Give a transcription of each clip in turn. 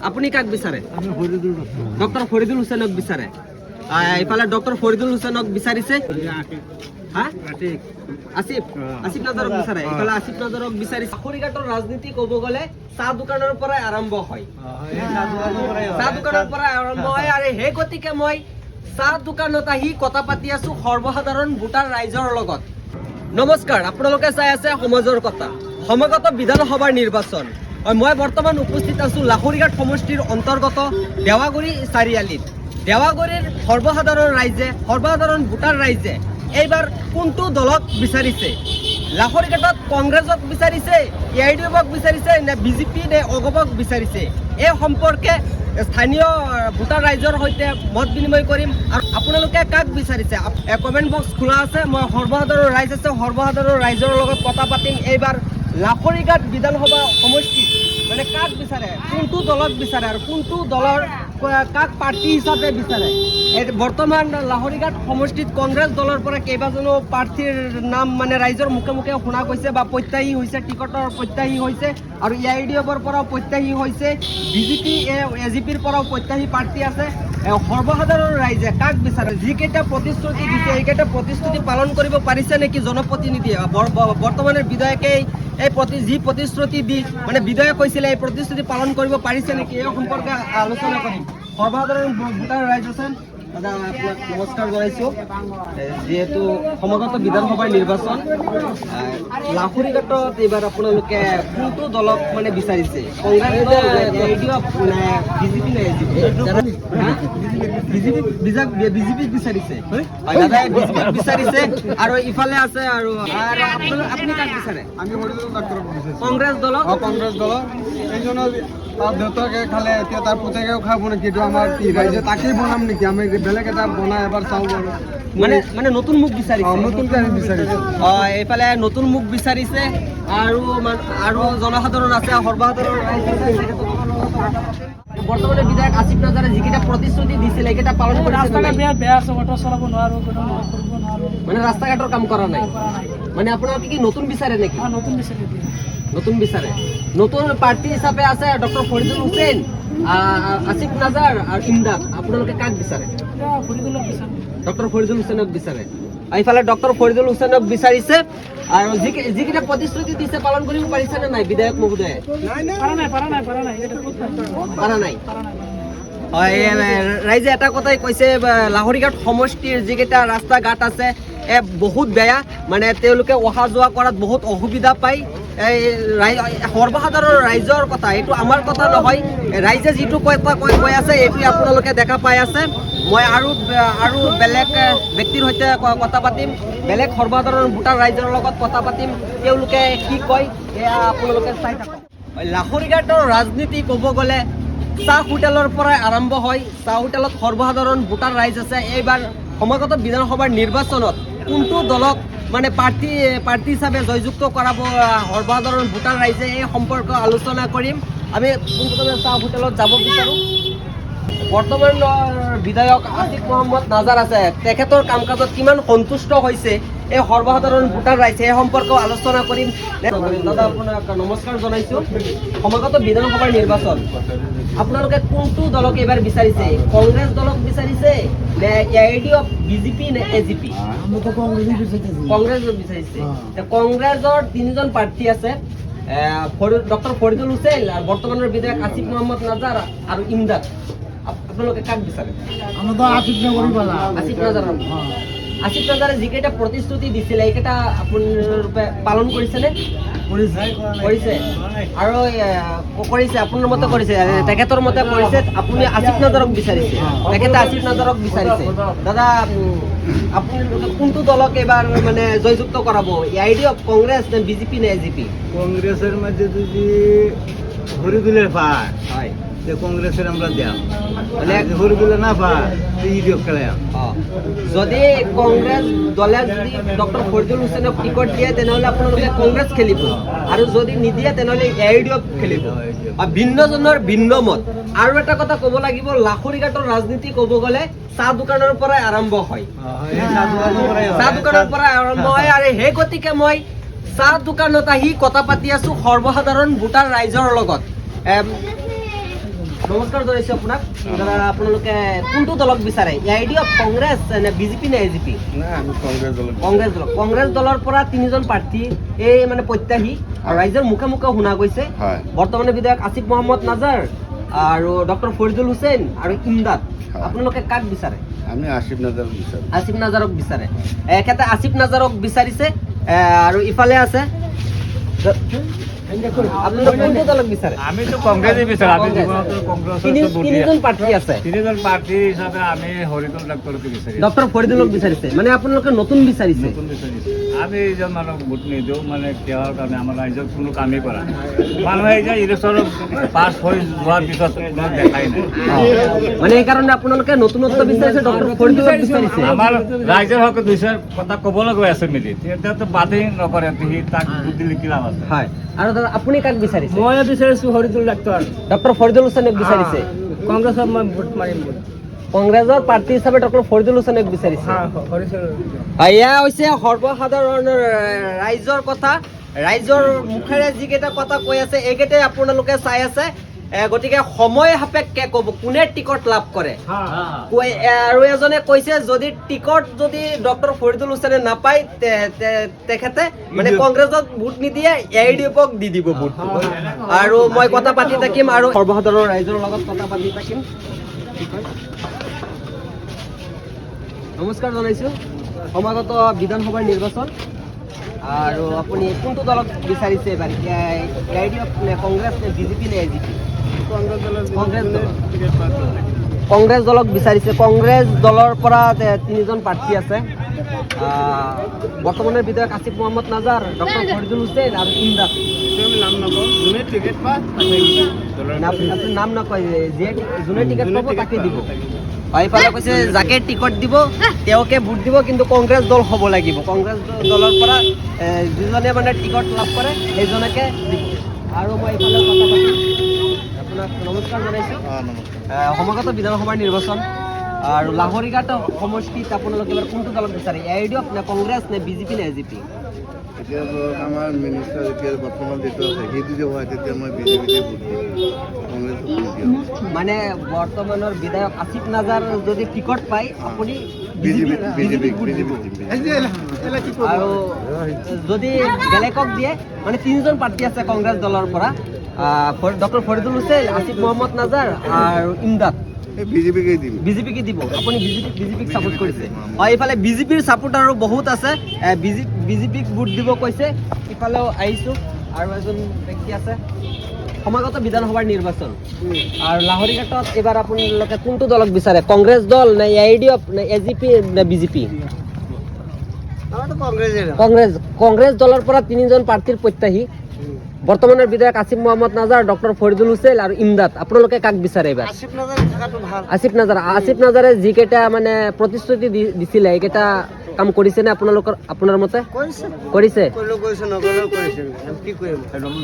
আপুনি কাক বিচাৰে? ডক্টৰ ফৰিদুল হুছেইনক বিচাৰে। এইফালে ডক্টৰ ফৰিদুল হুছেইনক বিচাৰিছে। আসিফ নজৰক বিচাৰে। এইফালে আসিফ নজৰক বিচাৰিছে। লাখুৰিঘাটৰ ৰাজনীতি ক'ব গ'লে চাহ দোকানৰ পৰাই আৰম্ভ হয়। চাহ দোকানৰ পৰাই আৰম্ভ হয় আৰু সেই গতিকে মই চাহ দোকানত আহি কথা পাতি আছো সৰ্বসাধাৰণ ভোটাৰ ৰাইজৰ লগত। নমস্কাৰ, আপোনালোকে চাই আছে সমাজৰ কথা। সমাগত বিধানসভাৰ নিৰ্বাচন। মই বৰ্তমান উপস্থিত আছো লাখুৰিঘাট সমষ্টিৰ অন্তৰ্গত দেৱাগুৰি চাৰিআলিত। দেৱাগুৰিৰ সৰ্বসাধাৰণ ভোটাৰ ৰাইজে এইবাৰ কোনটো দলক বিচাৰিছে? লাখুৰিঘাটত কংগ্ৰেছক বিচাৰিছে, AIDF-ক বিচাৰিছে নে BJP নে অগপক বিচাৰিছে? এই সম্পৰ্কে স্থানীয় ভোটাৰ ৰাইজৰ সৈতে মত বিনিময় কৰিম। আৰু আপোনালোকে কাক বিচাৰিছে? কমেণ্ট বক্স খোলা আছে। মই সৰ্বসাধাৰণ ৰাইজৰ লগত কথা পাতিম। এইবাৰ লাখুৰিঘাট বিধানসভা সমষ্টিত মানে কাক বিচাৰে, কোনটো দলক বিচাৰে আৰু কোনটো দলৰ কাক প্ৰাৰ্থী হিচাপে বিচাৰে? বৰ্তমান লাহৰিঘাট সমষ্টিত কংগ্ৰেছ দলৰ পৰা কেইবাজনো প্ৰাৰ্থীৰ নাম মানে ৰাইজৰ মুখে মুখে শুনা গৈছে বা প্ৰত্যাহী হৈছে, টিকটৰ প্ৰত্যাহী হৈছে আৰু AIDF-ৰ পৰাও প্ৰত্যাহী হৈছে, BJP AGPৰ পৰাও প্ৰত্যাহী প্ৰাৰ্থী আছে। সৰ্বসাধাৰণ ৰাইজে কাক বিচাৰে? যিকেইটা প্ৰতিশ্ৰুতি দিছে এইকেইটা প্ৰতিশ্ৰুতি পালন কৰিব পাৰিছে নেকি জনপ্ৰতিনিধিয়ে? বৰ্তমানৰ বিধায়কে যি প্ৰতিশ্ৰুতি দি মানে বিধায়ক কৈছিলে এই প্ৰতিশ্ৰুতি পালন কৰিব পাৰিছে নেকি? এই সম্পৰ্কে আলোচনা কৰিম। সৰ্বসাধাৰণ ভোটাৰ ৰাইজ আছেন, দাদা আপোনাক নমস্কাৰ জনাইছোঁ। যিহেতু সমাগত বিধানসভাৰ নিৰ্বাচন, লাখুৰিঘাটত এইবাৰ আপোনালোকে কোনটো দলক মানে বিচাৰিছে? কংগ্ৰেছ, AIDF নে BJP নে AGP? BJP বিচাৰিছে। দাদাই BJP বিচাৰিছে আৰু ইফালে আছে আৰু আপুনি কাক বিচাৰে? আমি কংগ্ৰেছ দলক। কংগ্ৰেছ দলৰ এইজনে তাৰ দেউতাকে খালে, এতিয়া তাৰ পুতেকেও খাব নেকি? এইটো আমাৰ কি ৰাইজে তাকেই বনাম নেকি? আমি বেলেগ এটা বনাই এবাৰ চাওঁ বাৰু। মানে নতুন মুখ বিচাৰিছে। নতুনকৈ আমি বিচাৰিছোঁ। এইফালে নতুন মুখ বিচাৰিছে আৰু জনসাধাৰণ আছে, সৰ্বসাধাৰণ ৰাইজ আছে। বৰ্তমানে বিধায়ক আসিফ নজৰে যিকেইটা প্ৰতিশ্ৰুতি দিছিলে এইকেইটা পালন কৰিছে। বেয়া আছে, অটো চলাব নোৱাৰো, মানে ৰাস্তা ঘাটৰ কাম কৰা নাই। মানে আপোনালোকে কি নতুন বিচাৰে নেকি? নতুন বিচাৰে। নতুন প্ৰাৰ্থী হিচাপে আছে ডক্টৰ ফৰিদুল হুছেইন, আসিফ নাজাৰ আৰু ইমদাদ। আপোনালোকে কাক বিচাৰে? ডক্টৰ ফৰিদুল হুছেইনক বিচাৰে। এইফালে ডক্টৰ ফৰিদুল হুছেইনক বিচাৰিছে আৰু যিকেইটা প্ৰতিশ্ৰুতি দিছে পালন কৰিব পাৰিছে নে নাই বিধায়ক মহোদয়ে? পাৰা নাই। ৰাইজে এটা কথাই কৈছে, লাহৰিঘাট সমষ্টিৰ যিকেইটা ৰাস্তা ঘাট আছে বহুত বেয়া, মানে তেওঁলোকে অহা যোৱা কৰাত বহুত অসুবিধা পায়। সৰ্বসাধাৰণ ৰাইজৰ কথা, এইটো আমাৰ কথা নহয়। ৰাইজে যিটো কৈ আছে এইটো আপোনালোকে দেখা পাই আছে। মই আৰু বেলেগ ব্যক্তিৰ সৈতে কথা পাতিম, বেলেগ সৰ্বসাধাৰণ ভোটাৰ ৰাইজৰ লগত কথা পাতিম। তেওঁলোকে কি কয় এয়া আপোনালোকে চাই থাকক। লাহৰিঘাটৰ ৰাজনীতি ক'ব গ'লে চাহ হোটেলৰ পৰাই আৰম্ভ হয়। চাহ হোটেলত সৰ্বসাধাৰণ ভোটাৰ ৰাইজ আছে। এইবাৰ সমাগত বিধানসভাৰ নিৰ্বাচনত কোনটো দলক মানে প্ৰাৰ্থী হিচাপে জয়যুক্ত কৰাব সৰ্বসাধাৰণ ভোটাৰ ৰাইজে, এই সম্পৰ্কে আলোচনা কৰিম। আমি পোনপ্ৰথমে চাহ হোটেলত যাব বিচাৰোঁ। বৰ্তমানৰ বিধায়ক আসিফ মহম্মদ নাজাৰ আছে, তেখেতৰ কাম কাজত কিমান সন্তুষ্ট হৈছে এই সৰ্বসাধাৰণ ভোটাৰ ৰাইজে, এই সম্পৰ্কেও আলোচনা কৰিম। দাদা আপোনাক নমস্কাৰ জনাইছোঁ। সমাগত বিধানসভাৰ নিৰ্বাচন, আপোনালোকে কোনটো দলক এইবাৰ বিচাৰিছে? কংগ্ৰেছ দলক বিচাৰিছে নে AIDF, BJP নে AGP? কংগ্ৰেছ বিচাৰিছে। কংগ্ৰেছৰ 3জন প্ৰাৰ্থী আছে, ডক্টৰ ফৰিদুল হুছেইন, বৰ্তমানৰ বিধায়ক আসিফ মহম্মদ নাজাৰ আৰু ইমদাদ। আপোনালোকে কাক বিচাৰে? আসিফ নাজাৰে যিকেইটা প্ৰতিশ্ৰুতি দিছিলে এইকেইটা আপোনালোকে পালন কৰিছেনে? কৰিছে আৰু কৰিছে, আপোনাৰ মতে কৰিছে, তেখেতৰ মতে কৰিছে। আপুনি আসিফ নাজাৰক বিচাৰিছে, তেখেতে আসিফ নাজাৰক বিচাৰিছে। দাদা আপোনালোকে কোনটো দলক এবাৰ মানে জয়যুক্ত কৰাব? AIDF, কংগ্ৰেছ নে BJP নে AGP? কংগ্রেসের মধ্যে যদি হরিদুলের পায় হয় কংগ্রেসের আমরা দেওয়া, হরিদুলে না পায় ইডিও খেলে। যদি কংগ্ৰেছ দলে যদি ডক্টৰ ফৰিদুল হুছেইনক টিকট দিয়ে তেনেহ'লে আপোনালোকে কংগ্ৰেছ খেলিব, আৰু যদি নিদিয়ে তেনেহ'লে AIDF খেলিব। ভিন্নজনৰ ভিন্ন মত। আৰু এটা কথা ক'ব লাগিব, লাখুৰিঘাটৰ ৰাজনীতি ক'ব গ'লে চাহ দোকানৰ পৰাই আৰম্ভ হয়। চাহ দোকানৰ পৰাই আৰম্ভ হয় আৰু সেই গতিকে মই চাহ দোকানত আহি কথা পাতি আছো সৰ্বসাধাৰণ ভোটাৰ ৰাইজৰ লগত। নমস্কাৰ জনাইছোঁ আপোনাক দাদা আপোনালোকে কোনটো দলক বিচাৰে AIDF কংগ্ৰেছ নে বিজেপি নে AGP কংগ্ৰেছ দলৰ পৰা তিনিজন প্ৰাৰ্থী এই মানে প্ৰত্যাশী আৰু ৰাইজৰ মুখে মুখে শুনা গৈছে বৰ্তমানে বিধায়ক আসিফ মহম্মদ নাজাৰ আৰু ডক্টৰ ফৰিদুল হুছেইন আৰু ইমদাদ আপোনালোকে কাক বিচাৰে আমি আসিফ নাজাৰক বিচাৰে এখেতে আসিফ নাজাৰক বিচাৰিছে আৰু ইফালে আছে আপোনালোকে কোনটো দলক বিচাৰে আমি তো কংগ্ৰেছই বিচাৰো আমি জীৱনত কংগ্ৰেছৰ তিনিজন প্ৰাৰ্থী আছে তিনিজন প্ৰাৰ্থী হিচাপে আমি হৰিদুল ডাক্তৰকে বিচাৰিছো ডক্টৰ ফৰিদুলক বিচাৰিছে মানে আপোনালোকে নতুন বিচাৰিছে আমি এইজন মানুহক ভোট নিদিওঁ মানে কিহৰ কাৰণে আমাৰ ৰাইজৰ কোনো কামেই কৰা নাই মানুহে এতিয়া ইলেকশ্যন পাছ হৈ যোৱাৰ পিছত কোনো দেখাই নাই মানে সেইকাৰণে আপোনালোকে নতুনত্ব বিচাৰিছে ডক্টৰ ফৰিদুলক বিচাৰিছে আমাৰ ৰাইজৰ হকে দুইশৰ কথা ক'বলৈ গৈ আছে মিলি এতিয়াতো বাদেই নকৰে সি তাক ভোট দিলে কি লাভ আছে হয় আৰু দাদা আপুনি কাক বিচাৰিছে মই বিচাৰিছোঁ হৰিদুল ডাক্তৰ ডক্টৰ ফৰিদুল হুছেইনক বিচাৰিছে কংগ্ৰেছক মই ভোট মাৰিম কংগ্ৰেছৰ প্ৰাৰ্থী হিচাপে ডক্টৰ ফৰিদুল হুছেইনক বিচাৰিছে এয়া হৈছে সৰ্বসাধাৰণৰ ৰাইজৰ কথা ৰাইজৰ মুখেৰে যিকেইটা কথা কৈ আছে এইকেইটাই আপোনালোকে চাই আছে গতিকে সময় সাপেক্ষে ক'ব কোনে টিকট লাভ কৰে আৰু এজনে কৈছে যদি টিকট যদি ডক্টৰ ফৰিদুল হুছেইনে নাপায় তেখেতে মানে কংগ্ৰেছত ভোট নিদিয়ে AIDFক দি দিব ভোট আৰু মই কথা পাতি থাকিম আৰু সৰ্বসাধাৰণ ৰাইজৰ লগত কথা পাতি থাকিম নমস্কাৰ জনাইছোঁ সমাগত বিধানসভাৰ নিৰ্বাচন আৰু আপুনি কোনটো দলক বিচাৰিছে এবাৰ AIDF নে কংগ্ৰেছ নে বিজেপি নে AGP কংগ্ৰেছ দলক বিচাৰিছে কংগ্ৰেছ দলৰ পৰা তিনিজন প্ৰাৰ্থী আছে বৰ্তমানৰ বিধায়ক আসিফ মহম্মদ নাজাৰ ডক্টৰ ফৰিদুল হুছেইন আৰু ইমদাদ আপুনি নাম নকয় যোনে টিকেট পাব তাকে দিব এইফালে কৈছে যাকে টিকট দিব তেওঁকে ভোট দিব কিন্তু কংগ্ৰেছ দল হ'ব লাগিব কংগ্ৰেছ দলৰ পৰা যিজনে মানে টিকট লাভ কৰে সেইজনকে দিব আৰু মই এইফালে কথা পাতিম আপোনাক নমস্কাৰ জনাইছোঁ সমাগত বিধানসভাৰ নিৰ্বাচন আৰু লাহৰীঘাট সমষ্টিত আপোনালোকে এবাৰ কোনটো দলক বিচাৰে AIDF নে কংগ্ৰেছ নে বিজেপি নে AGP এতিয়া আমাৰ মিনিষ্টাৰ এতিয়া বৰ্তমান যিটো আছে সি যদি হয় তেতিয়া মই বিজেপিতে ভোট দিম কংগ্ৰেছক নিদিওঁ মানে বৰ্তমানৰ বিধায়ক আসিফ নাজাৰ যদি টিকট পায় আপুনি বিজেপি আৰু যদি বেলেগক দিয়ে মানে তিনিজন প্ৰাৰ্থী আছে কংগ্ৰেছ দলৰ পৰা ডক্টৰ ফৰিদুল হুছেইন আসিফ মহম্মদ নাজাৰ আৰু ইমদাদ বিজেপিকে দিব আপুনি বিজেপিক ছাপোৰ্ট কৰিছে এইফালে বিজেপিৰ ছাপোৰ্টাৰো বহুত আছে বিজেপিক ভোট দিব কৈছে ইফালেও আহিছোঁ আৰু এজন ব্যক্তি আছে সমাগত বিধানসভাৰ নিৰ্বাচন আৰু লাহৰীঘাটত এইবাৰ আপোনালোকে কোনটো দলক বিচাৰে কংগ্ৰেছ দল নে AIDF নে AGP নে বিজেপি কংগ্ৰেছ দলৰ পৰা তিনিজন প্ৰাৰ্থীৰ প্ৰত্যাশী বৰ্তমানৰ বিধায়ক আসিফ মহম্মদ নাজাৰ ডক্টৰ ফৰিদুল হুছেইন আৰু ইমদাদ আপোনালোকে কাক বিচাৰে এইবাৰ আসিফ নাজাৰে যিকেইটা মানে প্ৰতিশ্ৰুতি দিছিলে এইকেইটা কাম কৰিছেনে আপোনাৰ মতে কৰিছে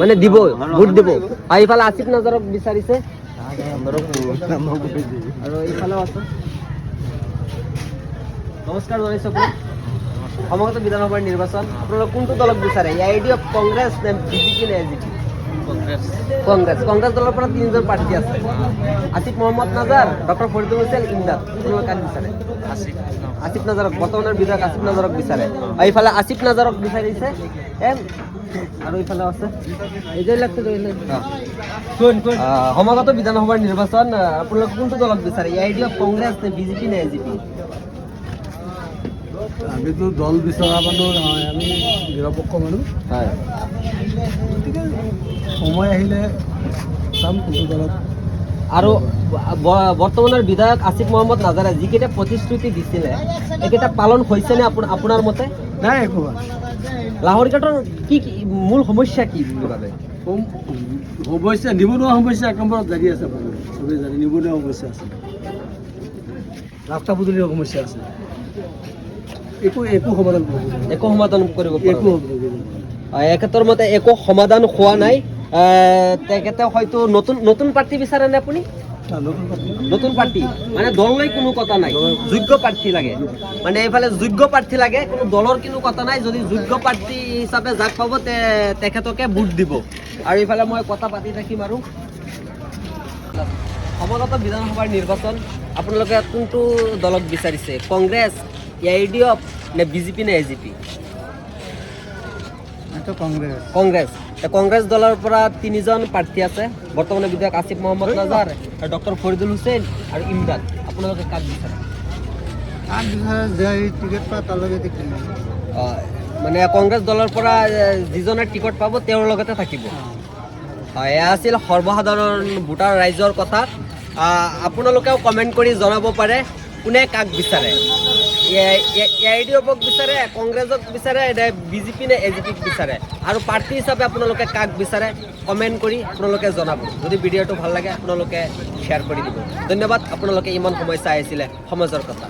মানে দিব ভোট দিব আৰু ইফালে আসিফ নাজাৰক বিচাৰিছে আৰু ইফালেও আছে নমস্কাৰ জনাইছোঁ আপোনাক সমাগত বিধানসভাৰ নিৰ্বাচন আপোনালোকে কোনটো দলক বিচাৰে AIDF কংগ্ৰেছ নে বিজেপি নে AGP কংগ্ৰেছ দলৰ পৰা তিনিজন প্ৰাৰ্থী আছে আসিফ মহম্মদ নাজাৰ ডক্টৰ ফৰিদুল হুছেইন ইমদাদ আপোনালোকে কাক বিচাৰে আসিফ নাজাৰক বৰ্তমানৰ বিধায়ক আসিফ নাজাৰক বিচাৰে এইফালে আসিফ নাজাৰক বিচাৰিছে আৰু এইফালে আছে সমাগত বিধানসভাৰ নিৰ্বাচন আপোনালোকে কোনটো দলক বিচাৰে AIDF কংগ্ৰেছ নে বিজেপি নে AGP আমিতো দল বিচৰা মানুহ নহয় আমি নিৰপেক্ষ মানুহ হয় গতিকে সময় আহিলে চাম কোনটো দলত আৰু বৰ্তমানৰ বিধায়ক আসিফ মহম্মদ নাজাৰে যিকেইটা প্ৰতিশ্ৰুতি দিছিলে এইকেইটা পালন হৈছেনে আপোনাৰ মতে নাই একো লাহৰীঘাটৰ কি মূল সমস্যা কি বুলি ভাবে সমস্যা নিবনুৱা সমস্যা এক নম্বৰত জাৰি আছে চবেই জানে নিবনুৱা সমস্যা আছে ৰাস্তা পদূলিৰ সমস্যা আছে একো সমাধান কৰিব এখেতৰ মতে একো সমাধান হোৱা নাই তেখেতে হয়তো নতুন প্ৰাৰ্থী বিচাৰে নে আপুনি নতুন প্ৰাৰ্থী মানে দল লৈ কোনো কথা নাই যোগ্য প্ৰাৰ্থী লাগে মানে এইফালে যোগ্য প্ৰাৰ্থী লাগে কোনো দলৰ কোনো কথা নাই যদি যোগ্য প্ৰাৰ্থী হিচাপে যাক পাব তেখেতকে ভোট দিব আৰু এইফালে মই কথা পাতি থাকিম আৰু সমাগত বিধানসভাৰ নিৰ্বাচন আপোনালোকে কোনটো দলক বিচাৰিছে, কংগ্ৰেছ, AIDF নে বিজেপি নে AGP? কংগ্ৰেছ। কংগ্ৰেছ দলৰ পৰা 3জন প্ৰাৰ্থী আছে, বৰ্তমানে বিধায়ক আসিফ মহম্মদ নাজাৰ আৰু ডক্টৰ ফৰিদুল হুছেইন আৰু ইমৰান। আপোনালোকে কাক বিচাৰে? মানে কংগ্ৰেছ দলৰ পৰা যিজনে টিকট পাব তেওঁৰ লগতে থাকিব। হয়, এয়া আছিল সৰ্বসাধাৰণ ভোটাৰ ৰাইজৰ কথা। আপোনালোকেও কমেণ্ট কৰি জনাব পাৰে কোনে কাক বিচাৰে, AIDFক বিচাৰে, কংগ্ৰেছক বিচাৰে নে বিজেপি নে AGPক বিচাৰে, আৰু প্ৰাৰ্থী হিচাপে আপোনালোকে কাক বিচাৰে কমেণ্ট কৰি আপোনালোকে জনাব। যদি ভিডিঅ'টো ভাল লাগে আপোনালোকে শ্বেয়াৰ কৰি দিব। ধন্যবাদ, আপোনালোকে ইমান সময় চাই আছিলে সমাজৰ কথা।